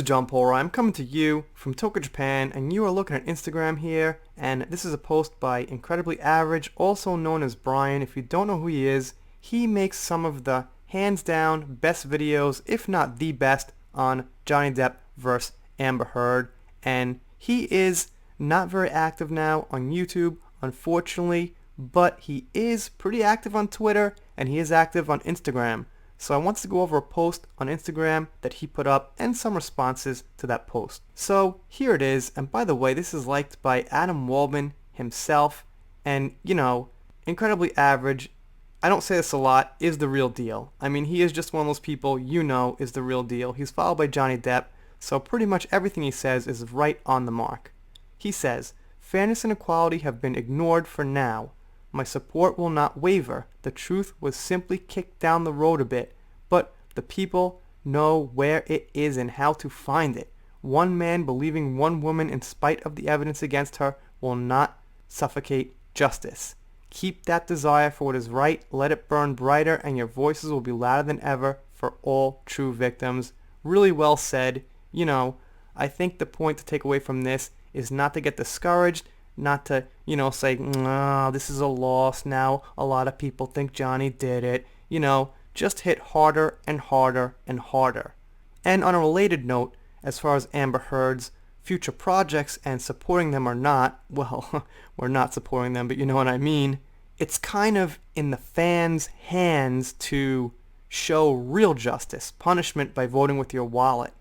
John Polra. I'm coming to you from Tokyo, Japan, and you are looking at Instagram here, and this is a post by Incredibly Average, also known as Brian. If you don't know who he is, he makes some of the hands down best videos, if not the best, on Johnny Depp versus Amber Heard, and he is not very active now on YouTube, unfortunately, but he is pretty active on Twitter, and he is active on Instagram. So I want to go over a post on Instagram that he put up and some responses to that post. So here it is, and by the way, this is liked by Adam Waldman himself, and Incredibly Average, I don't say this a lot, is the real deal. I mean, he is just one of those people is the real deal. He's followed by Johnny Depp, so pretty much everything he says is right on the mark. He says, "Fairness and equality have been ignored for now. My support will not waver. The truth was simply kicked down the road a bit, but the people know where it is and how to find it. One man believing one woman in spite of the evidence against her will not suffocate justice. Keep that desire for what is right, let it burn brighter, and your voices will be louder than ever for all true victims." Really well said. I think the point to take away from this is not to get discouraged, not to, say, this is a loss now. A lot of people think Johnny did it. Just hit harder and harder and harder. And on a related note, as far as Amber Heard's future projects and supporting them or not, well, we're not supporting them, but you know what I mean. It's kind of in the fans' hands to show real justice, punishment by voting with your wallet.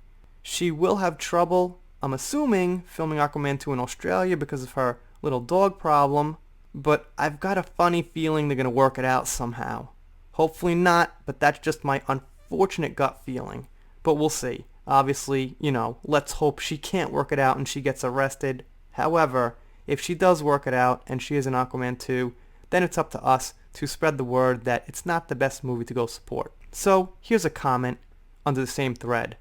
She will have trouble, I'm assuming, filming Aquaman 2 in Australia because of her little dog problem, but I've got a funny feeling they're going to work it out somehow. Hopefully not, but that's just my unfortunate gut feeling. But we'll see. Obviously, let's hope she can't work it out and she gets arrested. However, if she does work it out and she is in Aquaman 2, then it's up to us to spread the word that it's not the best movie to go support. So, here's a comment under the same thread.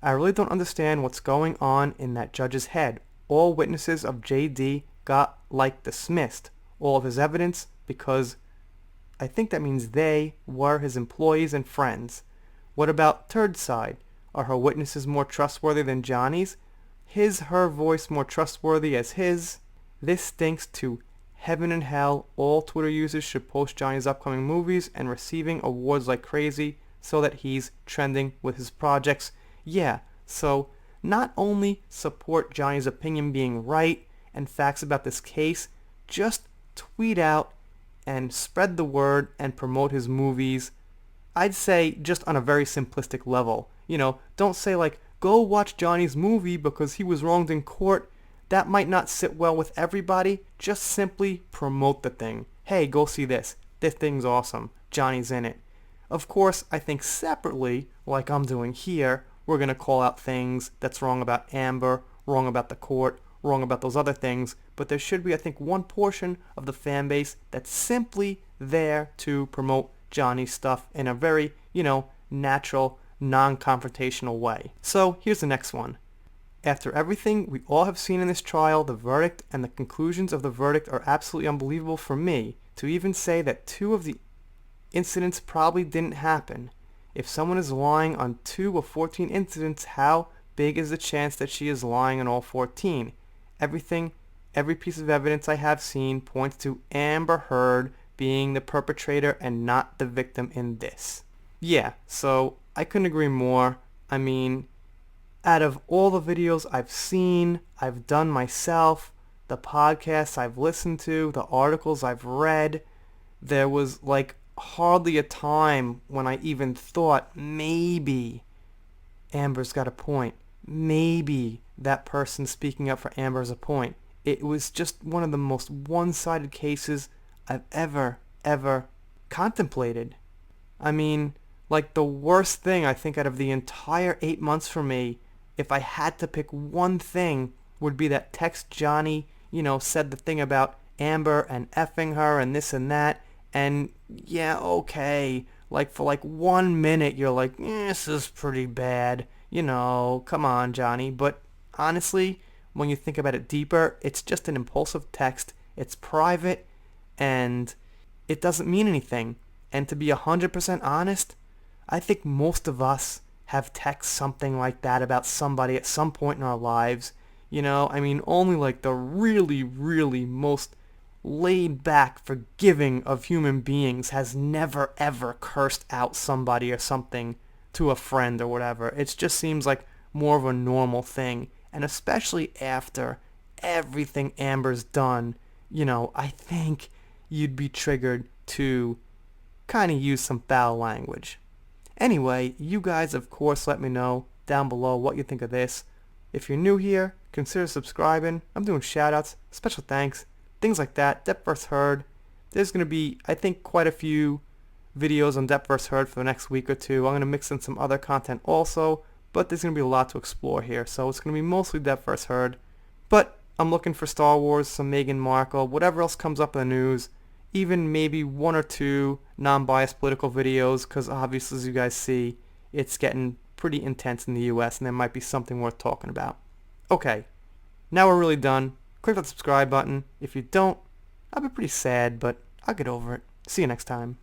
"I really don't understand what's going on in that judge's head. All witnesses of JD got, dismissed. All of his evidence, because I think that means they were his employees and friends. What about Turd's side? Are her witnesses more trustworthy than Johnny's? Her voice more trustworthy as his? This stinks to heaven and hell. All Twitter users should post Johnny's upcoming movies and receiving awards like crazy so that he's trending with his projects." Yeah, so not only support Johnny's opinion being right and facts about this case, just tweet out and spread the word and promote his movies. I'd say just on a very simplistic level. Don't say go watch Johnny's movie because he was wronged in court. That might not sit well with everybody. Just simply promote the thing. Hey, go see this. This thing's awesome. Johnny's in it. Of course, I think separately, like I'm doing here, we're going to call out things that's wrong about Amber, wrong about the court, wrong about those other things, but there should be, I think, one portion of the fan base that's simply there to promote Johnny's stuff in a very, natural, non-confrontational way. So here's the next one. "After everything we all have seen in this trial, the verdict and the conclusions of the verdict are absolutely unbelievable for me. To even say that 2 of the incidents probably didn't happen. If someone is lying on 2 of 14 incidents, how big is the chance that she is lying on all 14? Every piece of evidence I have seen points to Amber Heard being the perpetrator and not the victim in this." Yeah, so I couldn't agree more. I mean, out of all the videos I've seen, I've done myself, the podcasts I've listened to, the articles I've read, there was hardly a time when I even thought maybe Amber's got a point. Maybe that person speaking up for Amber has a point. It was just one of the most one-sided cases I've ever contemplated. I mean, the worst thing I think out of the entire 8 months for me, if I had to pick one thing, would be that text Johnny, said the thing about Amber and effing her and this and that. And yeah, okay, for 1 minute you're this is pretty bad, come on, Johnny. But honestly, when you think about it deeper, it's just an impulsive text. It's private, and it doesn't mean anything. And to be 100% honest, I think most of us have text something like that about somebody at some point in our lives. You know, I mean, only like the really, really most laid back, forgiving of human beings has never ever cursed out somebody or something to a friend or whatever. It just seems like more of a normal thing. And especially after everything Amber's done, you know, I think you'd be triggered to kind of use some foul language. Anyway, you guys of course let me know down below what you think of this. If you're new here, consider subscribing. I'm doing shoutouts, special thanks, things like that. Depp vs. Heard. There's going to be, I think, quite a few videos on Depp vs. Heard for the next week or two. I'm going to mix in some other content also, but there's going to be a lot to explore here. So it's going to be mostly Depp vs. Heard. But I'm looking for Star Wars, some Meghan Markle, whatever else comes up in the news. Even maybe one or two non-biased political videos, because obviously, as you guys see, it's getting pretty intense in the US, and there might be something worth talking about. Okay, now we're really done. Click that subscribe button. If you don't, I'll be pretty sad, but I'll get over it. See you next time.